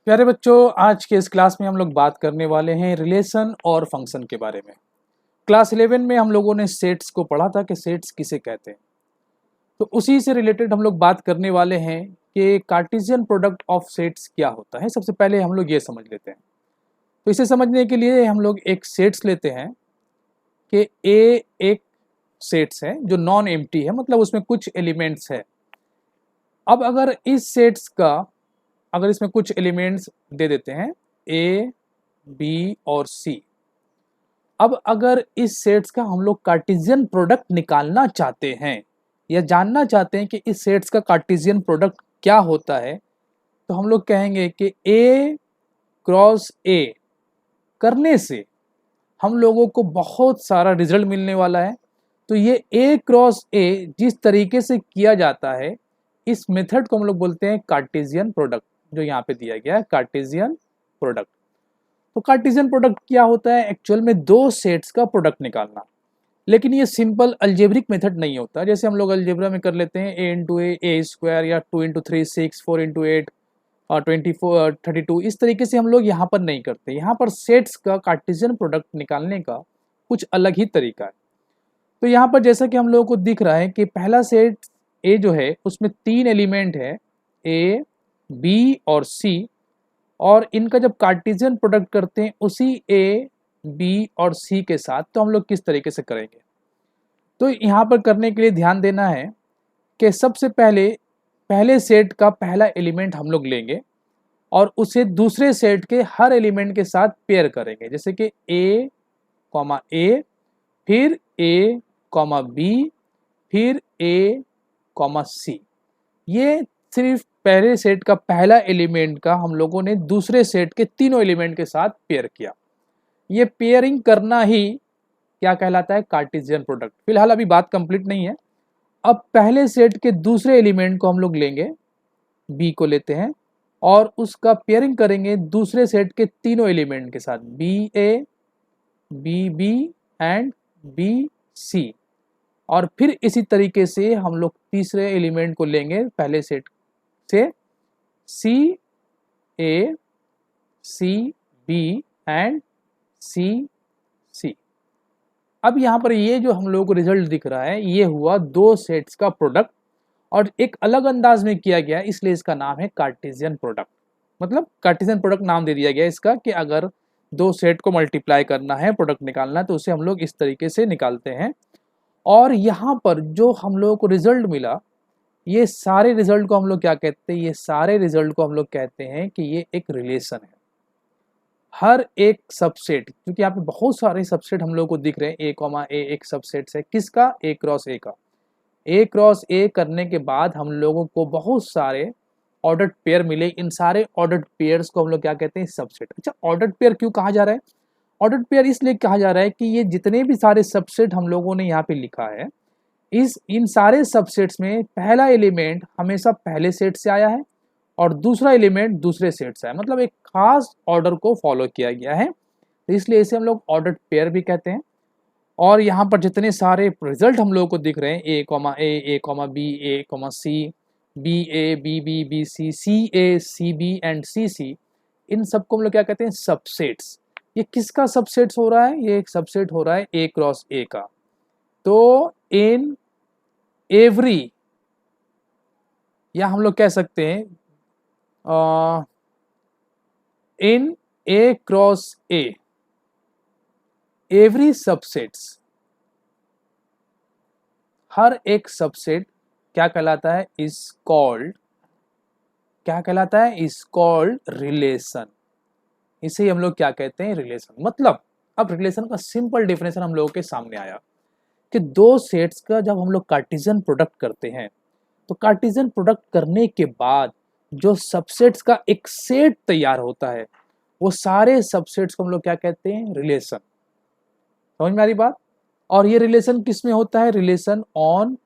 प्यारे बच्चों, आज के इस क्लास में हम लोग बात करने वाले हैं रिलेशन और फंक्शन के बारे में। क्लास 11 में हम लोगों ने सेट्स को पढ़ा था कि सेट्स किसे कहते हैं। तो उसी से रिलेटेड हम लोग बात करने वाले हैं कि कार्टेशियन प्रोडक्ट ऑफ सेट्स क्या होता है। सबसे पहले हम लोग ये समझ लेते हैं। तो इसे समझने के लिए हम लोग एक सेट्स लेते हैं कि ए एक सेट्स है जो नॉन एम्प्टी है, मतलब उसमें कुछ एलिमेंट्स है। अब अगर इस सेट्स का अगर इसमें कुछ एलिमेंट्स दे देते हैं ए, बी और सी। अब अगर इस सेट्स का हम लोग कार्टेशियन प्रोडक्ट निकालना चाहते हैं या जानना चाहते हैं कि इस सेट्स का कार्टेशियन प्रोडक्ट क्या होता है, तो हम लोग कहेंगे कि ए क्रॉस ए करने से हम लोगों को बहुत सारा रिजल्ट मिलने वाला है। तो ये ए क्रॉस ए जिस तरीके से किया जाता है, इस मेथड को हम लोग बोलते हैं कार्टेशियन प्रोडक्ट, जो यहाँ पे दिया गया है कार्टेशियन प्रोडक्ट। तो कार्टेशियन प्रोडक्ट क्या होता है? एक्चुअल में दो सेट्स का प्रोडक्ट निकालना। लेकिन ये सिंपल अल्जेब्रिक मेथड नहीं होता, जैसे हम लोग अलजेब्रा में कर लेते हैं ए इंटू ए स्क्वायर या 2 इंटू 3 6 4 इंटू 8 और 24 32। इस तरीके से हम लोग यहाँ पर नहीं करते। यहाँ पर सेट्स का कार्टेशियन प्रोडक्ट निकालने का कुछ अलग ही तरीका है। तो यहाँ पर जैसा कि हम लोगों को दिख रहा है कि पहला सेट ए जो है उसमें 3 एलिमेंट है, ए, बी और सी। और इनका जब कार्टेशियन प्रोडक्ट करते हैं उसी ए, बी और सी के साथ, तो हम लोग किस तरीके से करेंगे। तो यहाँ पर करने के लिए ध्यान देना है कि सबसे पहले पहले सेट का पहला एलिमेंट हम लोग लेंगे और उसे दूसरे सेट के हर एलिमेंट के साथ पेयर करेंगे। जैसे कि ए कॉमा ए, फिर ए कॉमा बी, फिर ए कॉमा सी। ये सिर्फ पहले सेट का पहला एलिमेंट का हम लोगों ने दूसरे सेट के तीनों एलिमेंट के साथ पेयर किया। ये पेयरिंग करना ही क्या कहलाता है? Cartesian product. फिलहाल अभी बात कंप्लीट नहीं है। अब पहले सेट के दूसरे एलिमेंट को हम लोग लेंगे, बी को लेते हैं और उसका पेयरिंग करेंगे दूसरे सेट के तीनों एलिमेंट के साथ, B A, B B and B C. और फिर इसी तरीके से हम लोग तीसरे एलिमेंट को लेंगे पहले सेट से, सी A, C B and C सी। अब यहाँ पर ये जो हम लोगों को रिजल्ट दिख रहा है, ये हुआ दो सेट्स का प्रोडक्ट और एक अलग अंदाज में किया गया, इसलिए इसका नाम है कार्टेशियन प्रोडक्ट। मतलब कार्टेशियन प्रोडक्ट नाम दे दिया गया इसका कि अगर दो सेट को मल्टीप्लाई करना है, प्रोडक्ट निकालना है, तो उसे हम लोग इस तरीके से निकालते हैं। और यहाँ पर जो हम लोगों को रिजल्ट मिला, ये सारे रिजल्ट को हम लोग क्या कहते हैं? ये सारे रिजल्ट को हम लोग कहते हैं कि ये एक रिलेशन है। हर एक सबसेट, क्योंकि यहाँ पे बहुत सारे सबसेट हम लोग को दिख रहे हैं, ए कॉमा ए एक सबसेट है किसका? ए क्रॉस ए का। ए क्रॉस ए करने के बाद हम लोगों को बहुत सारे ऑर्डर्ड पेयर मिले। इन सारे ऑर्डर्ड पेयर्स को हम लोग क्या कहते हैं? सबसेट। अच्छा, ऑर्डर्ड पेयर क्यों कहा जा रहा है? ऑर्डर्ड पेयर इसलिए कहा जा रहा है कि ये जितने भी सारे सबसेट हम लोगों ने यहाँ पे लिखा है, इन सारे सबसेट्स में पहला एलिमेंट हमेशा पहले सेट से आया है और दूसरा एलिमेंट दूसरे सेट से आया, मतलब एक खास ऑर्डर को फॉलो किया गया है। तो इसलिए इसे हम लोग ऑर्डर्ड पेयर भी कहते हैं। और यहाँ पर जितने सारे रिजल्ट हम लोगों को दिख रहे हैं, A comma B, A comma C, B A, B C, C A, C B and C C, इन सबको हम लोग क्या कहते हैं? सबसेट्स। ये किसका सबसेट्स हो रहा है? ये एक सबसेट हो रहा है ए क्रॉस ए का। तो इन एवरी, या हम लोग कह सकते हैं इन ए क्रॉस ए, एवरी सबसेट्स, हर एक सबसेट क्या कहलाता है? इज कॉल्ड, क्या कहलाता है? Is called relation. इसे हम लोग क्या कहते हैं? रिलेशन। मतलब अब रिलेशन का सिंपल डेफिनेशन हम लोगों के सामने आया कि दो सेट्स का जब हम लोग कार्टेशियन प्रोडक्ट करते हैं, तो कार्टेशियन प्रोडक्ट करने के बाद जो सबसेट्स का एक सेट तैयार होता है, वो सारे सबसेट्स को हम लोग क्या कहते हैं? रिलेशन। समझ में आ रही बात? और ये रिलेशन किस में होता है? रिलेशन ऑन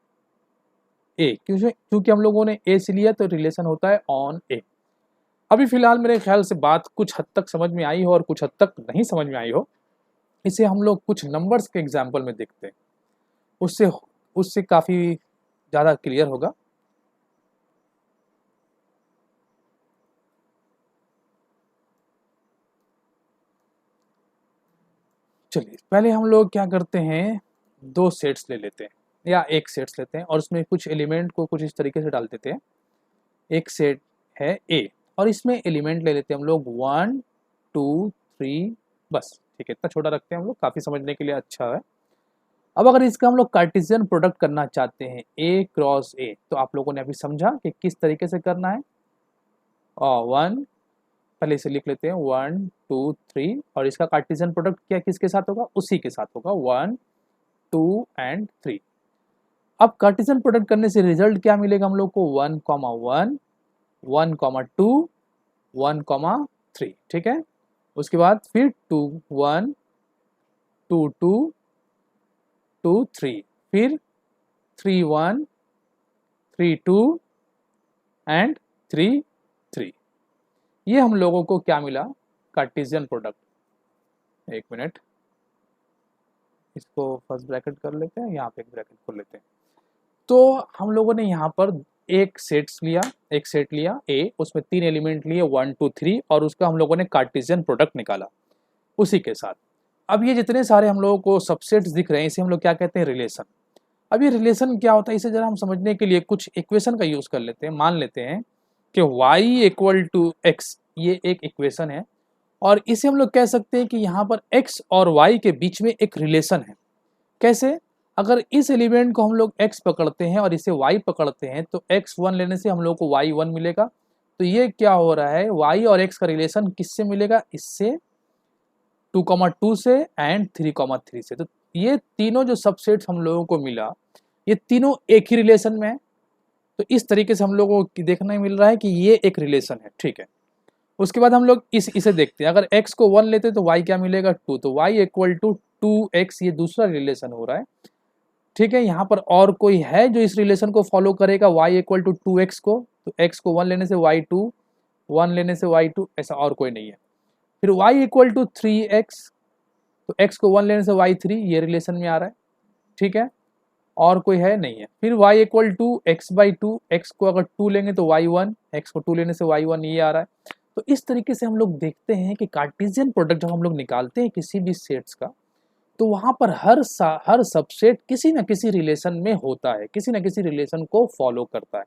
ए, क्योंकि हम लोगों ने ए से लिया तो रिलेशन होता है ऑन ए। अभी फिलहाल मेरे ख्याल से बात कुछ हद तक समझ में आई हो और कुछ हद तक नहीं समझ में आई हो। इसे हम लोग कुछ नंबर्स के एग्जाम्पल में देखते हैं, उससे उससे काफ़ी ज़्यादा क्लियर होगा। चलिए पहले हम लोग क्या करते हैं, दो सेट्स ले लेते हैं या एक सेट्स लेते हैं और उसमें कुछ एलिमेंट को कुछ इस तरीके से डाल देते हैं। एक सेट है ए और इसमें एलिमेंट ले लेते हैं हम लोग 1 2 3, बस ठीक है, इतना छोटा रखते हैं हम लोग, काफ़ी समझने के लिए अच्छा है। अब अगर इसका हम लोग कार्टेशियन प्रोडक्ट करना चाहते हैं ए क्रॉस ए, तो आप लोगों ने अभी समझा कि किस तरीके से करना है। और 1 पहले इसे लिख लेते हैं 1 2 3 और इसका कार्टेशियन प्रोडक्ट क्या किसके साथ होगा, उसी के साथ होगा 1 2 एंड 3। अब कार्टेशियन प्रोडक्ट करने से रिजल्ट क्या मिलेगा हम लोग को, 1 1 1 2 1 3, ठीक है। उसके बाद फिर 2 1 2 2 2 3, फिर 3 1 3 2 एंड 3 3। ये हम लोगों को क्या मिला, कार्टेशियन प्रोडक्ट। एक मिनट, इसको फर्स्ट ब्रैकेट कर लेते हैं, यहाँ पे एक ब्रैकेट खोल लेते हैं। तो हम लोगों ने यहाँ पर एक सेट लिया ए, उसमें 3 एलिमेंट लिए 1 2 3 और उसका हम लोगों ने कार्टेशियन प्रोडक्ट निकाला उसी के साथ। अब ये जितने सारे हम लोगों को सबसेट्स दिख रहे हैं इसे हम लोग क्या कहते हैं, रिलेशन। अब ये रिलेशन क्या होता है, इसे जरा हम समझने के लिए कुछ इक्वेशन का यूज़ कर लेते हैं। मान लेते हैं कि y = x, ये एक इक्वेशन है और इसे हम लोग कह सकते हैं कि यहाँ पर x और y के बीच में एक रिलेशन है। कैसे, अगर इस एलिमेंट को हम लोग x पकड़ते हैं और इसे y पकड़ते हैं तो x1 लेने से हम लोग को y1 मिलेगा। तो ये क्या हो रहा है, y और x का रिलेशन किससे मिलेगा, इससे 2,2 से एंड 3,3 से। तो ये तीनों जो सबसेट्स हम लोगों को मिला, ये तीनों एक ही रिलेशन में है। तो इस तरीके से हम लोगों को देखने मिल रहा है कि ये एक रिलेशन है, ठीक है। उसके बाद हम लोग इसे देखते हैं, अगर x को 1 लेते हैं तो y क्या मिलेगा, 2। तो y = 2x, ये दूसरा रिलेशन हो रहा है, ठीक है। यहाँ पर और कोई है जो इस रिलेशन को फॉलो करेगा, y = 2x को, तो x को 1 लेने से y2, 1 लेने से y2, ऐसा और कोई नहीं है। फिर y = 3x, तो x को 1 लेने से y3, ये रिलेशन में आ रहा है, ठीक है, और कोई है नहीं है। फिर y = x/2, x को अगर 2 लेंगे तो y1, x को 2 लेने से y1, ये आ रहा है। तो इस तरीके से हम लोग देखते हैं कि कार्टेशियन प्रोडक्ट जब हम लोग निकालते हैं किसी भी सेट्स का, तो वहाँ पर हर सबसेट किसी न किसी रिलेशन में होता है, किसी न किसी रिलेशन को फॉलो करता है।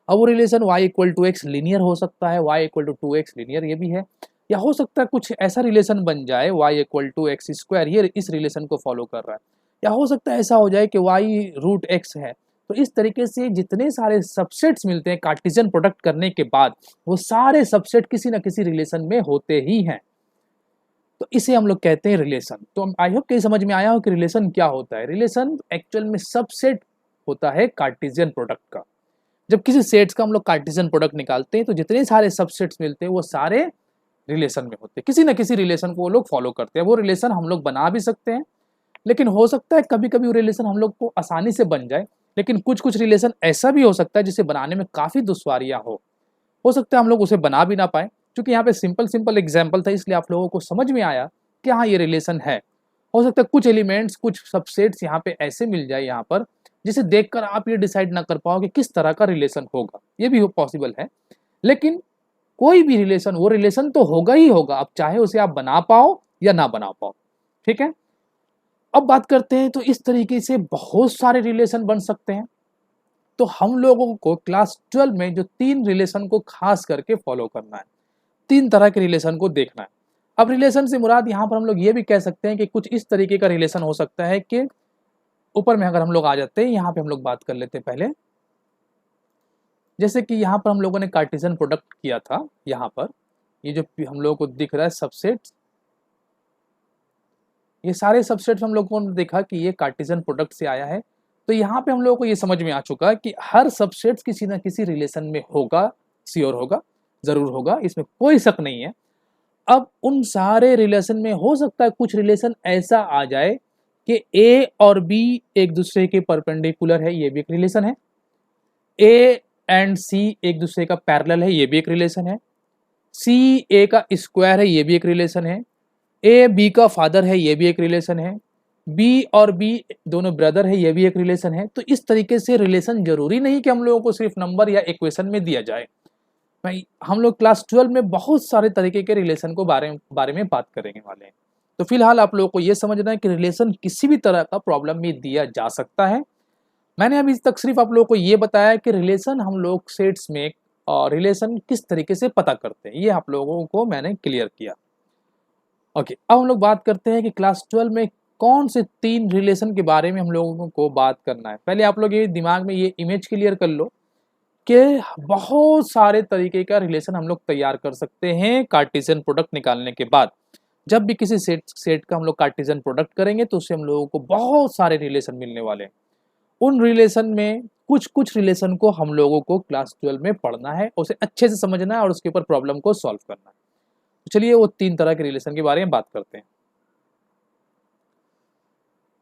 अब वो रिलेशन y = x लीनियर हो सकता है, y = 2x लीनियर ये भी है, या हो सकता है कुछ ऐसा रिलेशन बन जाए y = x², ये इस रिलेशन को फॉलो कर रहा है, या हो सकता है ऐसा हो जाए कि y√x है। तो इस तरीके से जितने सारे सबसेट्स मिलते हैं कार्टेशियन प्रोडक्ट करने के बाद, वो सारे सबसेट किसी न किसी रिलेशन में होते ही हैं। तो इसे हम लोग कहते हैं रिलेशन। तो आई होप कि समझ में आया हो कि रिलेशन क्या होता है। रिलेशन एक्चुअल में सबसेट होता है कार्टेशियन प्रोडक्ट का। जब किसी सेट्स का हम लोग कार्टेशियन प्रोडक्ट निकालते हैं तो जितने सारे सबसेट्स मिलते हैं वो सारे रिलेशन में होते हैं, किसी न किसी रिलेशन को वो लोग फॉलो करते हैं। वो रिलेशन हम लोग बना भी सकते हैं, लेकिन हो सकता है कभी कभी वो रिलेशन हम लोग को आसानी से बन जाए, लेकिन कुछ कुछ रिलेशन ऐसा भी हो सकता है जिसे बनाने में काफ़ी दुश्वारियाँ हो सकता है हम लोग उसे बना भी ना पाए। क्योंकि यहाँ पे सिंपल एग्जाम्पल था, इसलिए आप लोगों को समझ में आया कि हाँ ये रिलेशन है। हो सकता है कुछ एलिमेंट्स, कुछ सबसेट्स यहाँ पे ऐसे मिल जाए यहाँ पर, जिसे देखकर आप ये डिसाइड ना कर पाओ कि किस तरह का रिलेशन होगा, ये भी पॉसिबल है। लेकिन कोई भी रिलेशन, वो रिलेशन तो होगा ही होगा, अब चाहे उसे आप बना पाओ या ना बना पाओ, ठीक है। अब बात करते हैं, तो इस तरीके से बहुत सारे रिलेशन बन सकते हैं। तो हम लोगों को क्लास 12 में जो 3 रिलेशन को खास करके फॉलो करना है, 3 तरह के रिलेशन को देखना है। अब रिलेशन से मुराद यहाँ पर हम लोग ये भी कह सकते हैं कि कुछ इस तरीके का रिलेशन हो सकता है कि ऊपर में अगर हम लोग आ जाते हैं, यहाँ पे हम लोग बात कर लेते हैं पहले। जैसे कि यहाँ पर हम लोगों ने कार्टेशियन प्रोडक्ट किया था, यहाँ पर ये जो हम लोगों को दिख रहा है सबसेट्स, ये सारे सबसेट्स हम लोगों ने देखा कि ये कार्टेशियन प्रोडक्ट से आया है। तो यहाँ पे हम लोगों को ये समझ में आ चुका कि हर सबसेट किसी न किसी रिलेशन में होगा, श्योर होगा, जरूर होगा, इसमें कोई शक नहीं है। अब उन सारे रिलेशन में हो सकता है कुछ रिलेशन ऐसा आ जाए कि ए और बी एक दूसरे के परपेंडिकुलर है, ये भी एक रिलेशन है। ए एंड सी एक दूसरे का पैरेलल है, ये भी एक रिलेशन है। सी ए का स्क्वायर है, ये भी एक रिलेशन है। ए बी का फादर है, ये भी एक रिलेशन है। बी और बी दोनों ब्रदर है, ये भी एक रिलेशन है। तो इस तरीके से रिलेशन जरूरी नहीं कि हम लोगों को सिर्फ नंबर या इक्वेशन में दिया जाए। भाई हम लोग क्लास 12 में बहुत सारे तरीके के रिलेशन को बारे में बात करेंगे वाले हैं। तो फिलहाल आप लोगों को ये समझना है कि रिलेशन किसी भी तरह का प्रॉब्लम में दिया जा सकता है। मैंने अभी तक सिर्फ आप लोगों को ये बताया कि रिलेशन हम लोग सेट्स में रिलेशन किस तरीके से पता करते हैं, ये आप लोगों को मैंने क्लियर किया। ओके, अब हम लोग बात करते हैं कि क्लास 12 में कौन से 3 रिलेशन के बारे में हम लोगों को बात करना है। पहले आप लोग ये दिमाग में ये इमेज क्लियर कर लो कि बहुत सारे तरीके का रिलेशन हम लोग तैयार कर सकते हैं कार्टेशियन प्रोडक्ट निकालने के बाद। जब भी किसी सेट का हम लोग कार्टेशियन प्रोडक्ट करेंगे तो उससे हम लोगों को बहुत सारे रिलेशन मिलने वाले हैं। उन रिलेशन में कुछ रिलेशन को हम लोगों को क्लास 12 में पढ़ना है, उसे अच्छे से समझना है और उसके ऊपर प्रॉब्लम को सॉल्व करना है। तो चलिए वो 3 तरह के रिलेशन के बारे में बात करते हैं।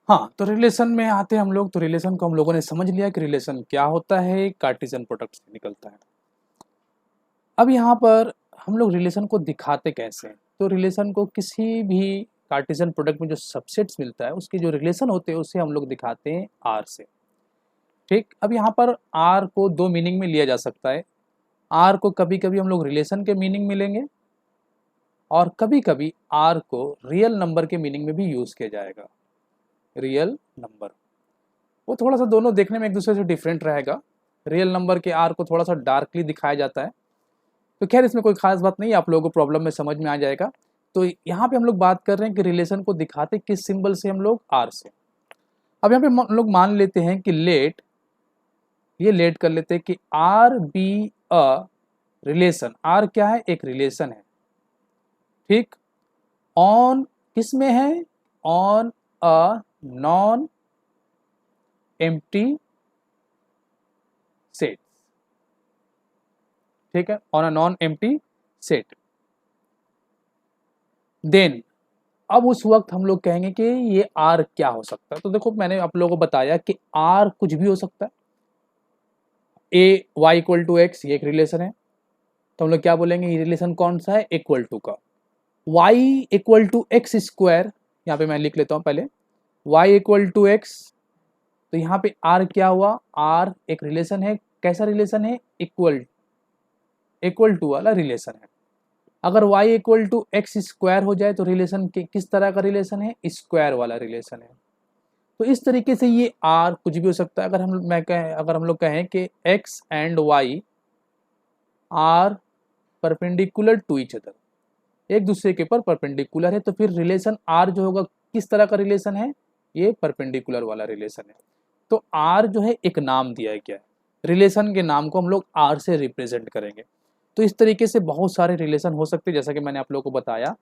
हाँ, तो रिलेशन में आते हैं हम लोग। तो रिलेशन को हम लोगों ने समझ लिया कि रिलेशन क्या होता है, कार्टेशियन प्रोडक्ट से निकलता है। अब यहाँ पर हम लोग रिलेशन को दिखाते कैसे हैं? तो रिलेशन को किसी भी कार्टेशियन प्रोडक्ट में जो सबसेट्स मिलता है उसके जो रिलेशन होते हैं उसे हम लोग दिखाते हैं आर से। ठीक, अब यहाँ पर आर को 2 मीनिंग में लिया जा सकता है। आर को कभी कभी हम लोग रिलेशन के मीनिंग में लेंगे और कभी कभी आर को रियल नंबर के मीनिंग में भी यूज किया जाएगा। रियल नंबर वो थोड़ा सा दोनों देखने में एक दूसरे से डिफरेंट रहेगा। रियल नंबर के आर को थोड़ा सा डार्कली दिखाया जाता है, तो खैर इसमें कोई खास बात नहीं, आप लोगों को प्रॉब्लम में समझ में आ जाएगा। तो यहाँ पे हम लोग बात कर रहे हैं कि रिलेशन को दिखाते किस सिंबल से, हम लोग आर से। अब यहाँ पे हम लोग मान लेते हैं कि लेट, ये लेट कर लेते हैं कि R be a relation. R क्या है? एक रिलेशन है। ठीक, ऑन किस में है? On a non empty set. ठीक है, on a non empty set. Then अब उस वक्त हम लोग कहेंगे कि ये आर क्या हो सकता है। तो देखो मैंने आप लोगों को बताया कि आर कुछ भी हो सकता है। ए वाई इक्वल टू एक्स, ये एक रिलेशन है, तो हम लोग क्या बोलेंगे? ये रिलेशन कौन सा है? इक्वल टू का। Y equal to x square, यहाँ पे मैं लिख लेता हूँ पहले, वाई इक्वल टू एक्स। तो यहाँ पे आर क्या हुआ? आर एक रिलेशन है। कैसा रिलेशन है? इक्वल टू वाला रिलेशन है। अगर y equal to x square हो जाए तो रिलेशन किस तरह का रिलेशन है? स्क्वायर वाला रिलेशन है। तो इस तरीके से ये r कुछ भी हो सकता है। अगर हम लोग कहें कि x and y are perpendicular to each other, एक दूसरे के ऊपर परपेंडिकुलर है, तो फिर रिलेशन r जो होगा किस तरह का रिलेशन है? ये परपेंडिकुलर वाला रिलेशन है। तो r जो है एक नाम दिया गया है, रिलेशन के नाम को हम लोग r से रिप्रेजेंट करेंगे। तो इस तरीके से बहुत सारे रिलेशन हो सकते हैं जैसा कि मैंने आप लोगों को बताया।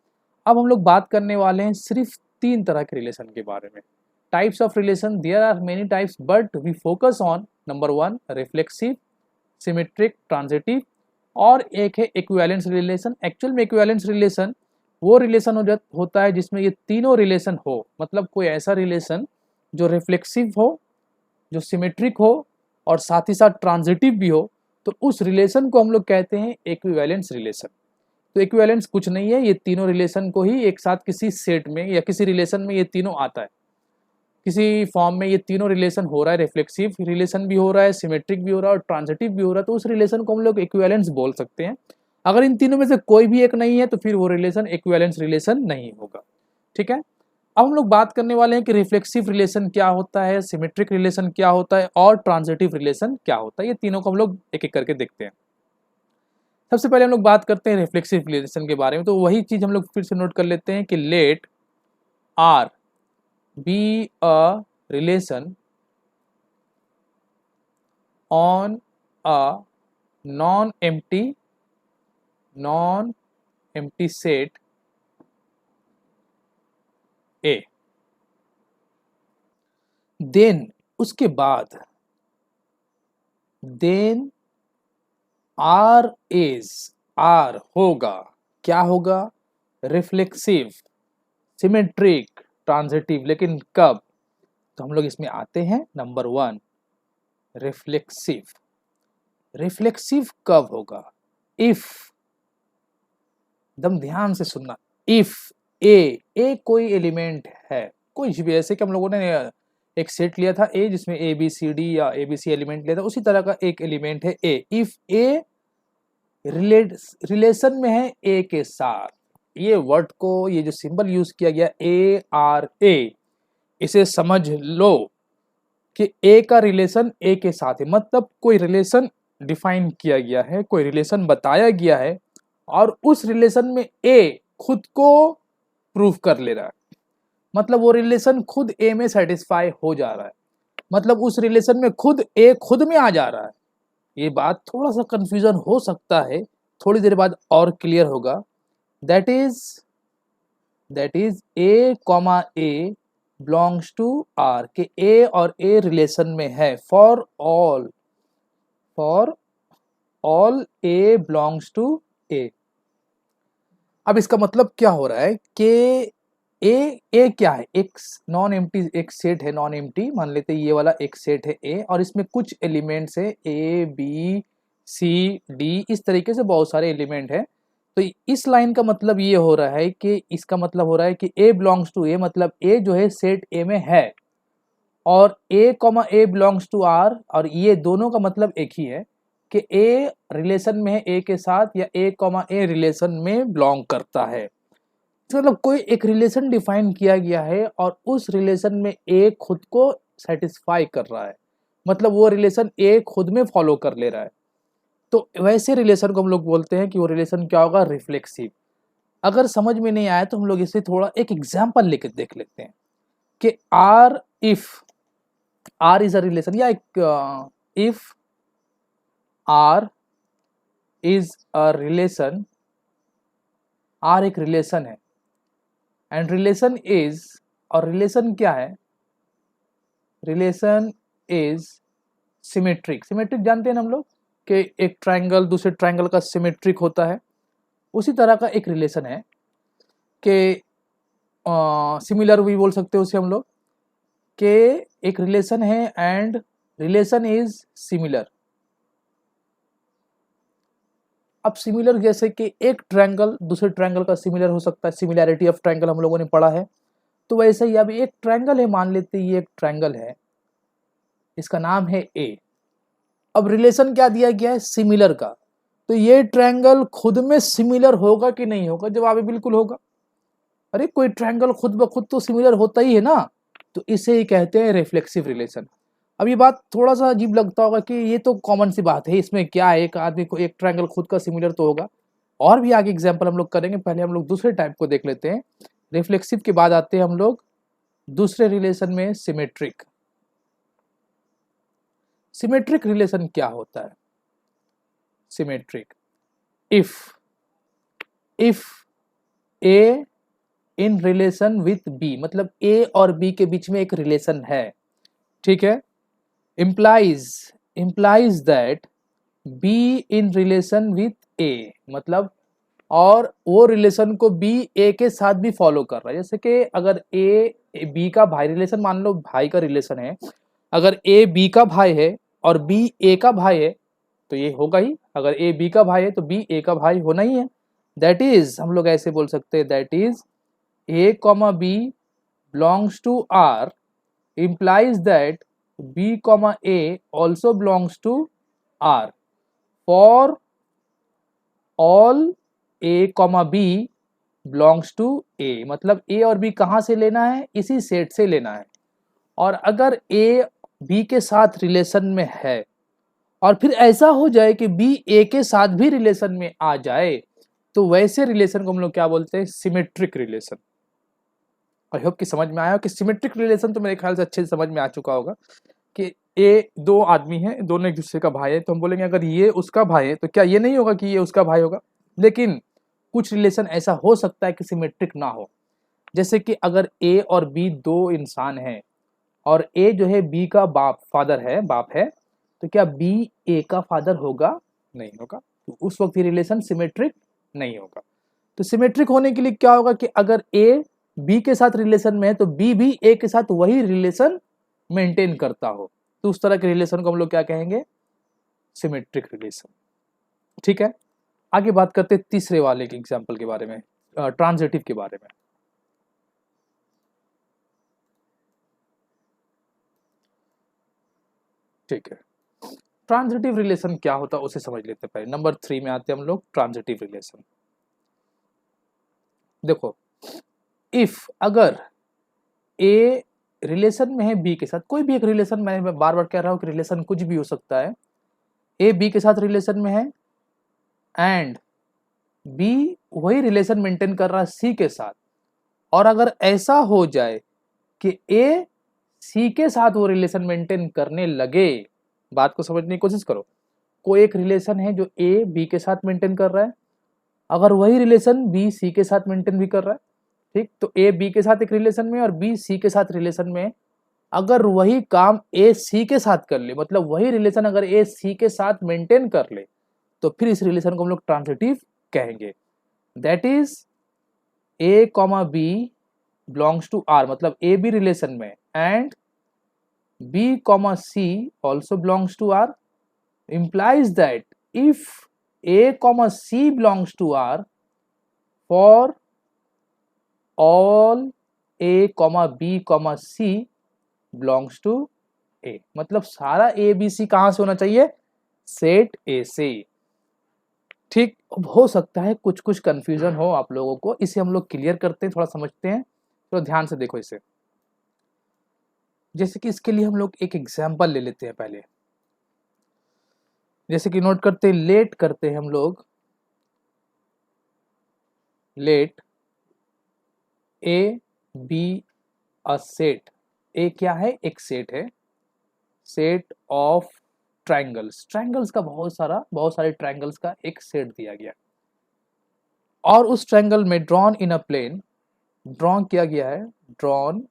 अब हम लोग बात करने वाले हैं सिर्फ 3 तरह के रिलेशन के बारे में। Types of relation, there are many types but we focus on number 1 reflexive, symmetric, transitive, और एक है इक्विवेलेंस रिलेशन। एक्चुअल में इक्विवेलेंस रिलेशन वो रिलेशन होता है जिसमें ये तीनों रिलेशन हो, मतलब कोई ऐसा रिलेशन जो रिफ्लेक्सिव हो, जो सिमेट्रिक हो और साथ ही साथ ट्रांजिटिव भी हो, तो उस रिलेशन को हम लोग कहते हैं इक्विवेलेंस रिलेशन। तो इक्विवेलेंस कुछ नहीं है, ये तीनों रिलेशन को ही एक साथ किसी सेट में या किसी रिलेशन में ये तीनों आता है, किसी फॉर्म में ये तीनों रिलेशन हो रहा है। रिफ्लेक्सिव रिलेशन भी हो रहा है, सिमेट्रिक भी हो रहा है और ट्रांजिटिव भी हो रहा है, तो उस रिलेशन को हम लोग इक्विवेलेंस बोल सकते हैं। अगर इन तीनों में से कोई भी एक नहीं है तो फिर वो रिलेशन इक्विवेलेंस रिलेशन नहीं होगा। ठीक है, अब हम लोग बात करने वाले हैं कि रिफ्लेक्सिव रिलेशन क्या होता है, सिमेट्रिक रिलेशन क्या होता है और ट्रांजिटिव रिलेशन क्या होता है। ये तीनों को हम लोग एक एक करके देखते हैं। सबसे पहले हम लोग बात करते हैं रिफ्लेक्सिव रिलेशन के बारे में। तो वही चीज हम लोग फिर से नोट कर लेते हैं कि let R be a relation on a non empty set A. Then उसके बाद देन आर इज, आर होगा, क्या होगा? Reflexive, symmetric, transitive. लेकिन कब? तो हम लोग इसमें आते हैं नंबर 1 रिफ्लेक्सिव। रिफ्लेक्सिव कब होगा? इफ, एकदम ध्यान से सुनना, इफ ए कोई एलिमेंट है, कोई भी, ऐसे कि हम लोगों ने एक सेट लिया था ए जिसमें ए बी सी डी या ए बी सी एलिमेंट लिया था, उसी तरह का एक एलिमेंट है ए। इफ ए रिलेशन में है ए के साथ, ये वर्ड को, ये जो सिंबल यूज किया गया ARA, इसे समझ लो कि ए का रिलेशन ए के साथ है, मतलब कोई रिलेशन डिफाइन किया गया है, कोई रिलेशन बताया गया है और उस रिलेशन में ए खुद को प्रूव कर ले रहा है, मतलब वो रिलेशन खुद ए में सेटिस्फाई हो जा रहा है, मतलब उस रिलेशन में खुद ए खुद में आ जा रहा है। ये बात थोड़ा सा कंफ्यूजन हो सकता है, थोड़ी देर बाद और क्लियर होगा। That is A comma A belongs to R, के ए और ए रिलेशन में है for all A belongs to A. अब इसका मतलब क्या हो रहा है कि ए क्या है, एक नॉन एम्प्टी, एक सेट है नॉन एम्प्टी, मान लेते हैं ये वाला एक सेट है ए और इसमें कुछ एलिमेंट्स है ए बी सी डी, इस तरीके से बहुत सारे एलिमेंट है। तो इस लाइन का मतलब ये हो रहा है कि इसका मतलब हो रहा है कि ए बिलोंग्स टू ए, मतलब ए जो है सेट ए में है और A comma A belongs to R, और ये दोनों का मतलब एक ही है कि ए रिलेशन में है ए के साथ या ए कॉमा ए रिलेशन में बिलोंग करता है। मतलब कोई एक रिलेशन डिफाइन किया गया है और उस रिलेशन में ए खुद को सेटिस्फाई कर रहा है, मतलब वो रिलेशन ए खुद में फॉलो कर ले रहा है। तो वैसे रिलेशन को हम लोग बोलते हैं कि वो रिलेशन क्या होगा, रिफ्लेक्सिव। अगर समझ में नहीं आया तो हम लोग इसे थोड़ा एक एग्जाम्पल लेकर देख लेते हैं कि R if R is a relation, या एक if R is a relation, R एक रिलेशन है एंड रिलेशन इज, और रिलेशन क्या है, रिलेशन इज सिमेट्रिक। सिमेट्रिक जानते हैं ना हम लोग कि एक ट्रायंगल दूसरे ट्रायंगल का सिमेट्रिक होता है, उसी तरह का एक रिलेशन है कि सिमिलर भी बोल सकते हैं उसे हम लोग, कि एक रिलेशन है एंड रिलेशन इज सिमिलर। अब सिमिलर जैसे कि एक ट्रायंगल दूसरे ट्रायंगल का सिमिलर हो सकता है, सिमिलैरिटी ऑफ ट्रायंगल हम लोगों ने पढ़ा है। तो वैसे ही अब एक ट्रायंगल है, मान लेते हैं ये एक ट्रायंगल है, इसका नाम है ए। अब रिलेशन क्या दिया गया है, सिमिलर का। तो ये ट्रायंगल खुद में सिमिलर होगा कि नहीं होगा, जवाब है बिल्कुल होगा। अरे कोई ट्रायंगल खुद ब खुद तो सिमिलर होता ही है ना, तो इसे ही कहते हैं रिफ्लेक्सिव रिलेशन। अब ये बात थोड़ा सा अजीब लगता होगा कि ये तो कॉमन सी बात है, इसमें क्या है, एक आदमी को एक ट्रायंगल खुद का सिमिलर तो होगा। और भी आगे एग्जाम्पल हम लोग करेंगे, पहले हम लोग दूसरे टाइप को देख लेते हैं। रिफ्लेक्सिव के बाद आते हैं हम लोग दूसरे रिलेशन में, सिमेट्रिक। सिमेट्रिक रिलेशन क्या होता है, symmetric if A in relation with B, मतलब ए और बी के बीच में एक रिलेशन है, ठीक है, implies that B in relation with A, मतलब और वो रिलेशन को बी ए के साथ भी फॉलो कर रहा है। जैसे कि अगर ए बी का भाई, रिलेशन मान लो भाई का रिलेशन है, अगर ए बी का भाई है और बी ए का भाई है तो ये होगा ही, अगर ए बी का भाई है तो बी ए का भाई होना ही है। दैट इज, हम लोग ऐसे बोल सकते हैं, that is A comma B belongs to R implies that b comma a also belongs to r for all a comma b belongs to a, मतलब a और b कहाँ से लेना है, इसी सेट से लेना है। और अगर a b के साथ रिलेशन में है और फिर ऐसा हो जाए कि b a के साथ भी रिलेशन में आ जाए, तो वैसे रिलेशन को हम लोग क्या बोलते हैं, सिमेट्रिक रिलेशन। आई होप कि समझ में आया कि सिमेट्रिक रिलेशन तो मेरे ख्याल से अच्छे से समझ में आ चुका होगा कि ए दो आदमी हैं, दोनों एक दूसरे का भाई है, तो हम बोलेंगे अगर ये उसका भाई है तो क्या ये नहीं होगा कि ये उसका भाई होगा। लेकिन कुछ रिलेशन ऐसा हो सकता है कि सिमेट्रिक ना हो, जैसे कि अगर ए और बी दो इंसान हैं और ए जो है बी का बाप है, तो क्या बी ए का फादर होगा, नहीं होगा, तो उस वक्त ये रिलेशन सिमेट्रिक नहीं होगा। तो सिमेट्रिक होने के लिए क्या होगा कि अगर ए बी के साथ रिलेशन में है तो बी भी ए के साथ वही रिलेशन मेंटेन करता हो, तो उस तरह के रिलेशन को हम लोग क्या कहेंगे, सिमेट्रिक रिलेशन। ठीक है, आगे बात करते हैं तीसरे वाले के एग्जाम्पल के बारे में, ट्रांजिटिव के बारे में। ठीक है, ट्रांजिटिव रिलेशन क्या होता है उसे समझ लेते हैं पहले। नंबर 3 में आते हैं हम लोग, ट्रांजिटिव रिलेशन। देखो, इफ अगर ए रिलेशन में है बी के साथ, कोई भी एक रिलेशन, मैं बार बार कह रहा हूँ कि रिलेशन कुछ भी हो सकता है, ए बी के साथ रिलेशन में है एंड बी वही रिलेशन मेंटेन कर रहा है सी के साथ, और अगर ऐसा हो जाए कि ए सी के साथ वो रिलेशन मेंटेन करने लगे, बात को समझने की कोशिश करो, कोई एक रिलेशन है जो ए बी के साथ मेंटेन कर रहा है, अगर वही रिलेशन बी सी के साथ मेंटेन भी कर रहा है, ठीक, तो ए बी के साथ एक रिलेशन में और बी सी के साथ रिलेशन में, अगर वही काम ए सी के साथ कर ले, मतलब वही रिलेशन अगर ए सी के साथ मेंटेन कर ले, तो फिर इस रिलेशन को हम लोग ट्रांजिटिव कहेंगे। That is A comma B belongs to R, मतलब ए बी रिलेशन में and B comma C also belongs to R, implies that if a comma c belongs to R, for all a comma b comma c belongs to A, मतलब सारा ए B सी कहां से होना चाहिए, set ए से। ठीक, अब हो सकता है कुछ कुछ कंफ्यूजन हो आप लोगों को, इसे हम लोग क्लियर करते हैं, थोड़ा समझते हैं, तो ध्यान से देखो इसे। जैसे कि इसके लिए हम लोग एक एग्जाम्पल ले लेते हैं पहले, जैसे कि नोट करते हैं, लेट करते हैं हम लोग, let A B a set, A क्या है, एक सेट है, सेट ऑफ ट्रायंगल्स, ट्रायंगल्स का बहुत सारे ट्रायंगल्स का एक सेट दिया गया, और उस ट्रायंगल में drawn in a plane, draw किया गया है, ड्रॉन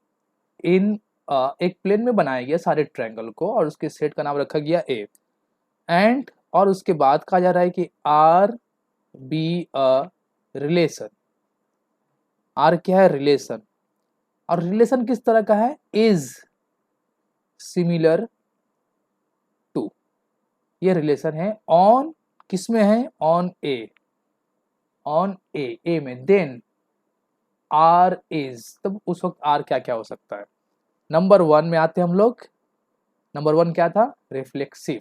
इन एक प्लेन में बनाया गया सारे ट्रायंगल को, और उसके सेट का नाम रखा गया ए, एंड और उसके बाद कहा जा रहा है कि R be a relation, R क्या है, रिलेशन, और रिलेशन किस तरह का है, इज सिमिलर टू, ये रिलेशन है ऑन, किस में है, ऑन ए, ऑन ए में, देन आर इज, तब उस वक्त आर क्या क्या हो सकता है। नंबर वन में आते हम लोग, नंबर वन क्या था, रिफ्लेक्सिव,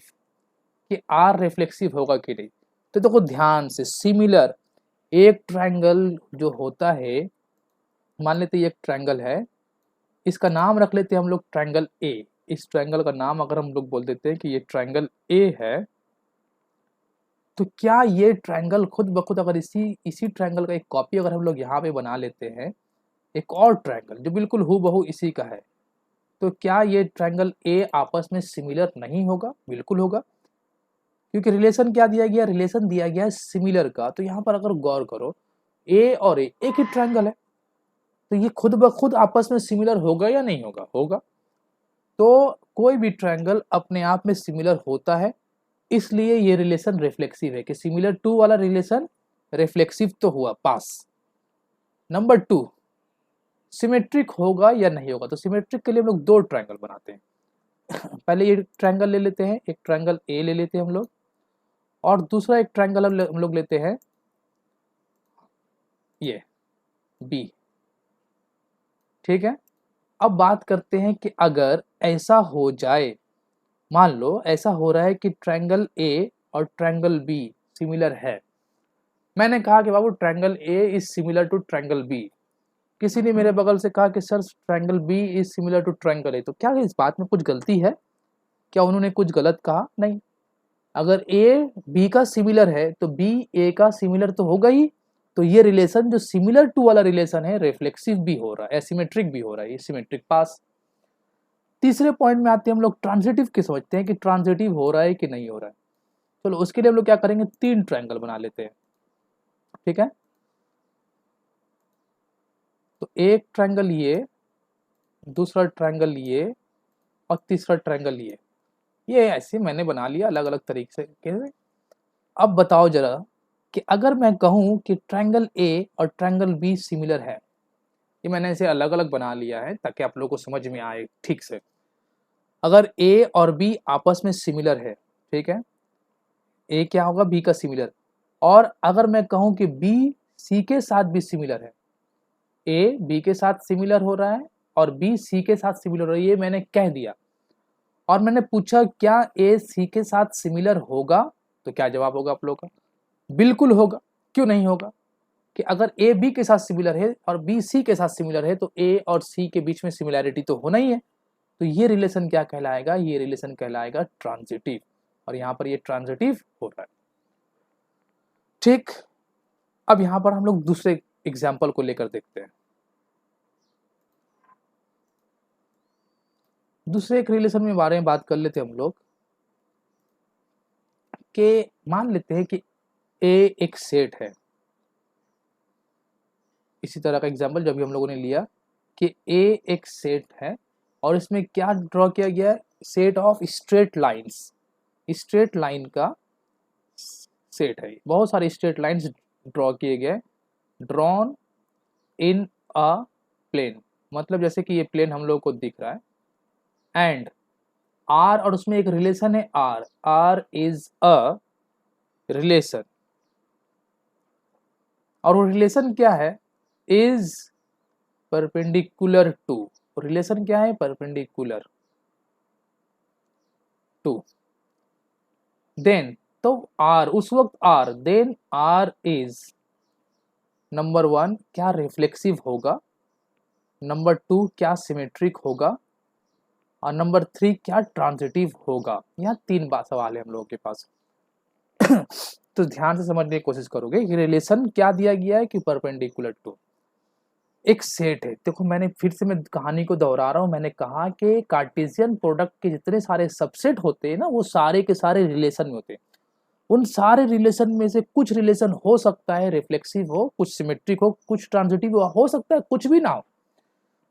कि आर रिफ्लेक्सिव होगा कि नहीं, तो देखो ध्यान से, सिमिलर, एक ट्रायंगल जो होता है, मान लेते ये एक ट्रायंगल है, इसका नाम रख लेते हैं हम लोग ट्रायंगल ए, इस ट्रायंगल का नाम अगर हम लोग बोल देते हैं कि ये ट्रायंगल ए है, तो क्या ये ट्रायंगल खुद ब खुद, अगर इसी ट्रायंगल का एक कॉपी अगर हम लोग यहाँ पे बना लेते हैं, एक और ट्रायंगल जो बिल्कुल हूबहू इसी का है, तो क्या ये ट्रायंगल ए आपस में सिमिलर नहीं होगा, बिल्कुल होगा, क्योंकि रिलेशन क्या दिया गया, रिलेशन दिया गया है सिमिलर का, तो यहाँ पर अगर गौर करो, ए और ए एक ही ट्रायंगल है, तो ये खुद ब खुद आपस में सिमिलर होगा या नहीं होगा, होगा, तो कोई भी ट्रायंगल अपने आप में सिमिलर होता है, इसलिए ये रिलेशन रिफ्लेक्सिव है, कि सिमिलर टू वाला रिलेशन रिफ्लेक्सिव तो हुआ, पास। नंबर टू, सिमेट्रिक होगा या नहीं होगा, तो सिमेट्रिक के लिए हम लोग दो ट्रायंगल बनाते हैं पहले ये ट्रायंगल ले लेते हैं, एक ट्रायंगल ए ले लेते हैं हम लोग, और दूसरा एक ट्रायंगल हम लोग लेते हैं ये बी, ठीक है। अब बात करते हैं कि अगर ऐसा हो जाए, मान लो ऐसा हो रहा है कि ट्रायंगल ए और ट्रायंगल बी सिमिलर है, मैंने कहा कि बाबू triangle A is similar to triangle B, किसी ने मेरे बगल से कहा कि sir triangle B is similar to triangle A, तो क्या इस बात में कुछ गलती है, क्या उन्होंने कुछ गलत कहा, नहीं, अगर ए बी का सिमिलर है तो बी ए का सिमिलर तो होगा ही, तो ये रिलेशन जो सिमिलर टू वाला रिलेशन है, रिफ्लेक्सिव भी हो रहा है, एसिमेट्रिक भी हो रहा है, ये सिमेट्रिक पास। तीसरे पॉइंट में आते हैं हम लोग ट्रांजिटिव की, समझते हैं कि ट्रांजिटिव हो रहा है कि नहीं हो रहा है, चलो उसके लिए हम लोग क्या करेंगे, तीन ट्रायंगल बना लेते हैं, ठीक है, तो एक ट्रायंगल ये, दूसरा ट्रायंगल ये, और तीसरा ट्रायंगल ये ऐसे मैंने बना लिया अलग अलग तरीके से, कैसे। अब बताओ जरा कि अगर मैं कहूं कि ट्रायंगल ए और ट्रायंगल बी सिमिलर है, ये मैंने इसे अलग अलग बना लिया है ताकि आप लोगों को समझ में आए ठीक से, अगर ए और बी आपस में सिमिलर है, ठीक है, ए क्या होगा, बी का सिमिलर, और अगर मैं कहूं कि बी सी के साथ भी सिमिलर है, ए बी के साथ सिमिलर हो रहा है और बी सी के साथ सिमिलर हो रहा है, ये मैंने कह दिया, और मैंने पूछा क्या ए सी के साथ सिमिलर होगा, तो क्या जवाब होगा आप लोगों का, बिल्कुल होगा, क्यों नहीं होगा, कि अगर ए बी के साथ सिमिलर है और बी सी के साथ सिमिलर है तो ए और सी के बीच में सिमिलैरिटी तो होना ही है। तो ये रिलेशन क्या कहलाएगा, ये रिलेशन कहलाएगा ट्रांजिटिव, और यहाँ पर ये ट्रांजिटिव हो रहा है। ठीक, अब यहाँ पर हम लोग दूसरे एग्जाम्पल को लेकर देखते हैं। दूसरे एक रिलेशन में बारे में बात कर लेते हैं हम लोग कि मान लेते हैं कि ए एक सेट है। इसी तरह का एग्जाम्पल जो अभी हम लोगों ने लिया कि ए एक सेट है और इसमें क्या ड्रॉ किया गया है, set of straight lines, straight line का सेट है। बहुत सारे स्ट्रेट लाइंस ड्रॉ किए गए, ड्रॉन इन अ प्लेन, मतलब जैसे कि ये प्लेन हम लोग को दिख रहा है, एंड आर, और उसमें एक रिलेशन है R, R is a relation, और वो रिलेशन क्या है, इज परपेंडिकुलर टू, रिलेशन क्या है, परपेंडिकुलर टू। देन तो आर, उस वक्त R, then R is number 1 क्या रिफ्लेक्सिव होगा, नंबर 2 क्या सिमेट्रिक होगा, और नंबर 3 क्या ट्रांजिटिव होगा। यहाँ 3 बात सवाल है हम लोगों के पास। तो ध्यान से समझने की कोशिश करोगे कि रिलेशन क्या दिया गया है कि परपेंडिकुलर टू एक सेट है। देखो मैंने फिर से मैं कहानी को दोहरा रहा हूँ, मैंने कहा कि कार्टेशियन प्रोडक्ट के जितने सारे सबसेट होते हैं ना, वो सारे के सारे रिलेशन में होते हैं। उन सारे रिलेशन में से कुछ रिलेशन हो सकता है रिफ्लेक्सिव हो, कुछ सिमेट्रिक हो, कुछ ट्रांजिटिव हो सकता है कुछ भी ना हो।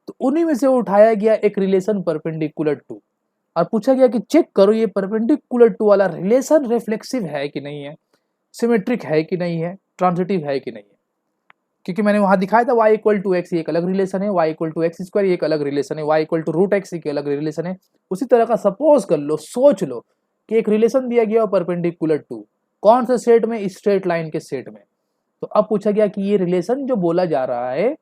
तो उन्हीं में से उठाया गया एक रिलेशन परपेंडिकुलर टू, और पूछा गया कि चेक करो ये परपेंडिकुलर टू वाला रिलेशन रिफ्लेक्सिव है कि नहीं है, सिमेट्रिक है कि नहीं है, ट्रांजिटिव है कि नहीं है। क्योंकि मैंने वहां दिखाया था y इक्वल टू एक्स एक अलग रिलेशन है, y equal to x square एक अलग रिलेशन है, y equal to root x एक अलग रिलेशन है। उसी तरह का सपोज कर लो, सोच लो कि एक रिलेशन दिया गया परपेंडिकुलर टू, कौन से सेट में, स्ट्रेट लाइन के सेट में। तो अब पूछा गया कि ये रिलेशन जो बोला जा रहा है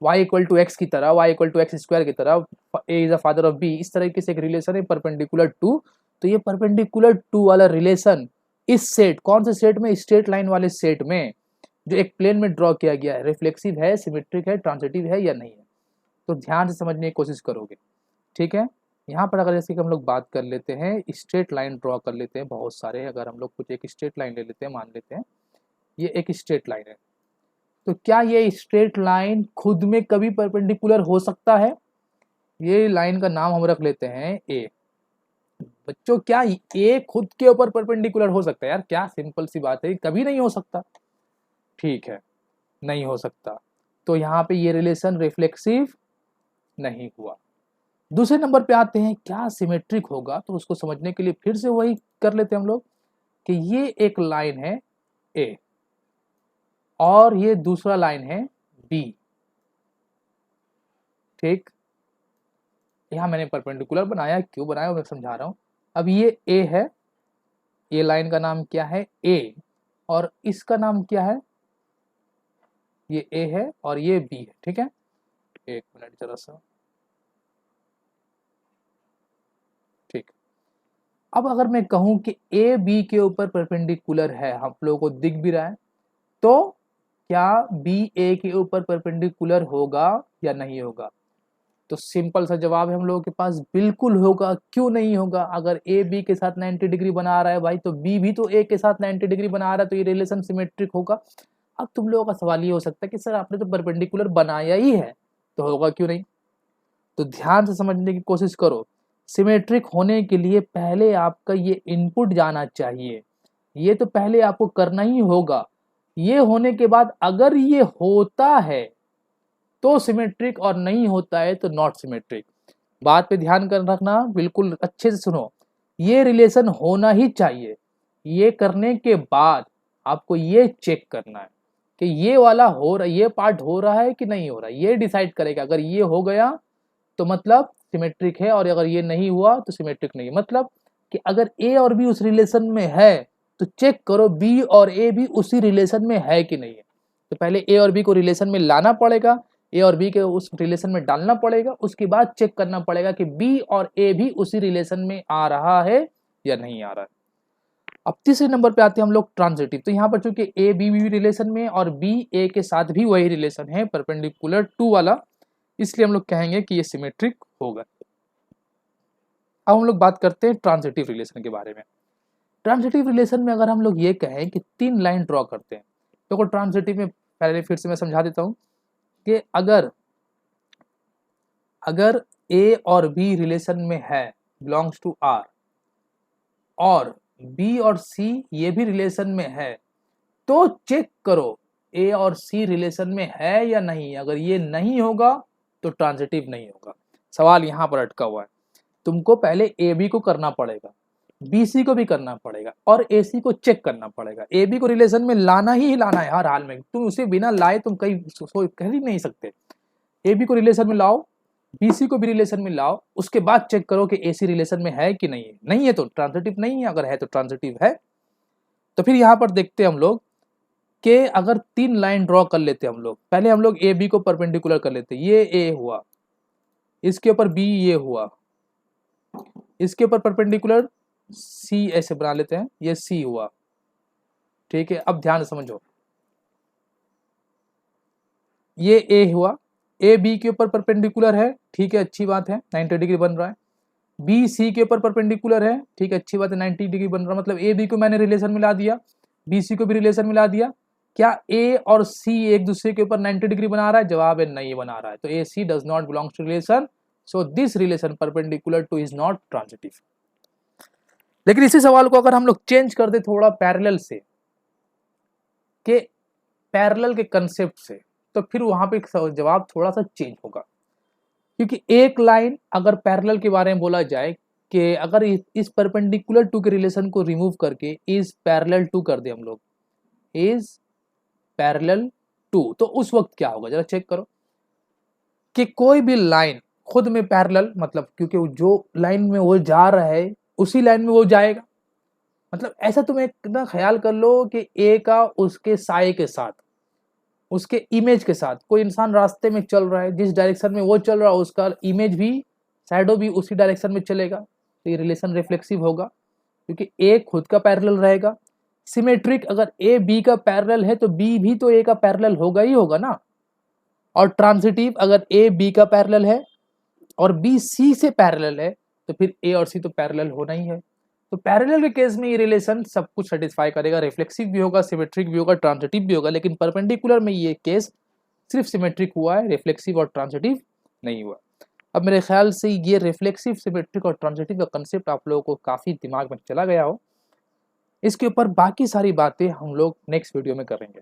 y इक्वल टू एक्स की तरह, y equal to x square की तरह, a is the father of b, इस तरीके से एक रिलेशन है परपेंडिकुलर टू। तो ये परपेंडिकुलर टू वाला रिलेशन इस सेट, कौन से सेट में, स्ट्रेट लाइन वाले सेट में जो एक प्लेन में ड्रॉ किया गया है, रिफ्लेक्सिव है, सिमेट्रिक है, ट्रांजिटिव है या नहीं है। तो ध्यान से समझने की कोशिश करोगे। ठीक है, यहाँ पर अगर जैसे कि हम लोग बात कर लेते हैं, स्ट्रेट लाइन ड्रॉ कर लेते हैं बहुत सारे। अगर हम लोग कुछ एक स्ट्रेट लाइन ले लेते हैं, मान लेते हैं ये एक स्ट्रेट लाइन है, तो क्या ये स्ट्रेट लाइन खुद में कभी परपेंडिकुलर हो सकता है। ये लाइन का नाम हम रख लेते हैं ए। बच्चों क्या ए खुद के ऊपर परपेंडिकुलर हो सकता है यार, क्या सिंपल सी बात है, कभी नहीं हो सकता। ठीक है, नहीं हो सकता, तो यहाँ पे ये रिलेशन रिफ्लेक्सिव नहीं हुआ। दूसरे नंबर पे आते हैं, क्या सिमेट्रिक होगा, तो उसको समझने के लिए फिर से वही कर लेते हैं हम लोग कि ये एक लाइन है ए और ये दूसरा लाइन है बी। ठीक, यहां मैंने परपेंडिकुलर बनाया, क्यों बनाया मैं समझा रहा हूं। अब ये ए है, ये लाइन का नाम क्या है, ए, और इसका नाम क्या है, ये ए है और ये बी है। ठीक है, एक मिनट जरा सा। ठीक, अब अगर मैं कहूं कि ए बी के ऊपर परपेंडिकुलर है, हम लोगों को दिख भी रहा है, तो क्या बी ए के ऊपर परपेंडिकुलर होगा या नहीं होगा। तो सिंपल सा जवाब है हम लोगों के पास, बिल्कुल होगा। क्यों नहीं होगा, अगर ए बी के साथ 90 डिग्री बना रहा है भाई, तो बी भी तो ए के साथ 90 डिग्री बना रहा है, तो ये रिलेशन सिमेट्रिक होगा। अब तुम लोगों का सवाल ये हो सकता है कि सर आपने तो परपेंडिकुलर बनाया ही है, तो होगा क्यों नहीं। तो ध्यान से समझने की कोशिश करो, सिमेट्रिक होने के लिए पहले आपका ये इनपुट जाना चाहिए, ये तो पहले आपको करना ही होगा। ये होने के बाद अगर ये होता है तो सिमेट्रिक और नहीं होता है तो नॉट सिमेट्रिक। बात पे ध्यान कर रखना, बिल्कुल अच्छे से सुनो, ये रिलेशन होना ही चाहिए। ये करने के बाद आपको ये चेक करना है कि ये वाला हो रहा, ये पार्ट हो रहा है कि नहीं हो रहा है, ये डिसाइड करेगा। अगर ये हो गया तो मतलब सिमेट्रिक है, और अगर ये नहीं हुआ तो सिमेट्रिक नहीं है। मतलब कि अगर ए और बी उस रिलेशन में है तो चेक करो बी और ए भी उसी रिलेशन में है कि नहीं है। तो पहले ए और बी को रिलेशन में लाना पड़ेगा, ए और बी के उस रिलेशन में डालना पड़ेगा, उसके बाद चेक करना पड़ेगा कि बी और ए भी उसी रिलेशन में आ रहा है या नहीं आ रहा है। अब तीसरे नंबर पे आते हैं हम लोग ट्रांजिटिव। तो यहाँ पर चूंकि ए बी भी रिलेशन में और बी ए के साथ भी वही रिलेशन है परपेंडिकुलर टू वाला, इसलिए हम लोग कहेंगे कि ये सिमेट्रिक होगा। अब हम लोग बात करते हैं ट्रांजिटिव रिलेशन के बारे में। ट्रांजिटिव रिलेशन में अगर हम लोग ये कहें कि 3 लाइन ड्रॉ करते हैं, तो ट्रांजिटिव में पहले फिर से मैं समझा देता हूँ कि अगर ए और बी रिलेशन में है, बिलोंग्स टू आर, और बी और सी ये भी रिलेशन में है, तो चेक करो ए और सी रिलेशन में है या नहीं। अगर ये नहीं होगा तो ट्रांजिटिव नहीं होगा। सवाल यहाँ पर अटका हुआ है। तुमको पहले ए बी को करना पड़ेगा, बी सी को भी करना पड़ेगा और ए सी को चेक करना पड़ेगा। ए बी को रिलेशन में लाना ही लाना है हर हाल में। तुम उसे बिना लाए तुम कहीं कह ही नहीं सकते। ए बी को रिलेशन में लाओ, बीसी को भी रिलेशन में लाओ, उसके बाद चेक करो कि एसी रिलेशन में है कि नहीं है। नहीं है तो ट्रांजिटिव नहीं है, अगर है तो ट्रांजिटिव है। तो फिर यहाँ पर देखते हैं हम लोग कि अगर 3 लाइन ड्रॉ कर लेते हम लोग, पहले हम लोग ए बी को परपेंडिकुलर कर लेते। ये ए हुआ, इसके ऊपर बी ये हुआ, इसके ऊपर परपेंडिकुलर सी ऐसे बना लेते हैं, ये सी हुआ। ठीक है, अब ध्यान से समझो, ये ए हुआ, ए बी के ऊपर परपेंडिकुलर है, ठीक है, अच्छी बात है, 90 डिग्री बन रहा है। बी सी के ऊपर परपेंडिकुलर है, ठीक है, अच्छी बात है, 90 डिग्री बन रहा है। मतलब ए बी को मैंने रिलेशन मिला दिया, बी सी को भी रिलेशन मिला दिया। क्या ए और सी एक दूसरे के ऊपर 90 डिग्री बना रहा है? जवाब है नहीं बना रहा है। तो A C does not belongs to relation, so this relation perpendicular to is not transitive. लेकिन इसी सवाल को अगर हम लोग चेंज कर दे थोड़ा पैरेलल से, के पैरेलल के कंसेप्ट से, तो फिर वहां पे जवाब थोड़ा सा चेंज होगा। क्योंकि एक लाइन अगर पैरेलल के बारे में बोला जाए कि अगर इस परपेंडिकुलर टू के रिलेशन को रिमूव करके इज पैरेलल टू कर दे हम लोग, इज पैरेलल टू, तो उस वक्त क्या होगा जरा चेक करो कि कोई भी लाइन खुद में पैरेलल, मतलब क्योंकि जो लाइन में वो जा रहा है उसी लाइन में वो जाएगा। मतलब ऐसा तुम एक ना ख्याल कर लो कि ए का उसके साए के साथ, उसके इमेज के साथ, कोई इंसान रास्ते में चल रहा है, जिस डायरेक्शन में वो चल रहा है उसका इमेज भी, शैडो भी उसी डायरेक्शन में चलेगा। तो ये रिलेशन रिफ्लेक्सिव होगा क्योंकि ए खुद का पैरेलल रहेगा। सिमेट्रिक, अगर ए बी का पैरेलल है तो बी भी तो ए का पैरेलल होगा ही होगा ना। और ट्रांजिटिव, अगर ए बी का पैरेलल है और बी सी से पैरेलल है तो फिर ए और सी तो पैरेलल होना ही है। तो पैरेलल के केस में ये रिलेशन सब कुछ सेटिस्फाई करेगा, रिफ्लेक्सिव भी होगा, सिमेट्रिक भी होगा, ट्रांजिटिव भी होगा। लेकिन परपेंडिकुलर में ये केस सिर्फ सिमेट्रिक हुआ है, रिफ्लेक्सिव और ट्रांजिटिव नहीं हुआ। अब मेरे ख्याल से ये रिफ्लेक्सिव, सिमेट्रिक और ट्रांजिटिव का कंसेप्ट आप लोगों को काफ़ी दिमाग में चला गया हो। इसके ऊपर बाकी सारी बातें हम लोग नेक्स्ट वीडियो में करेंगे।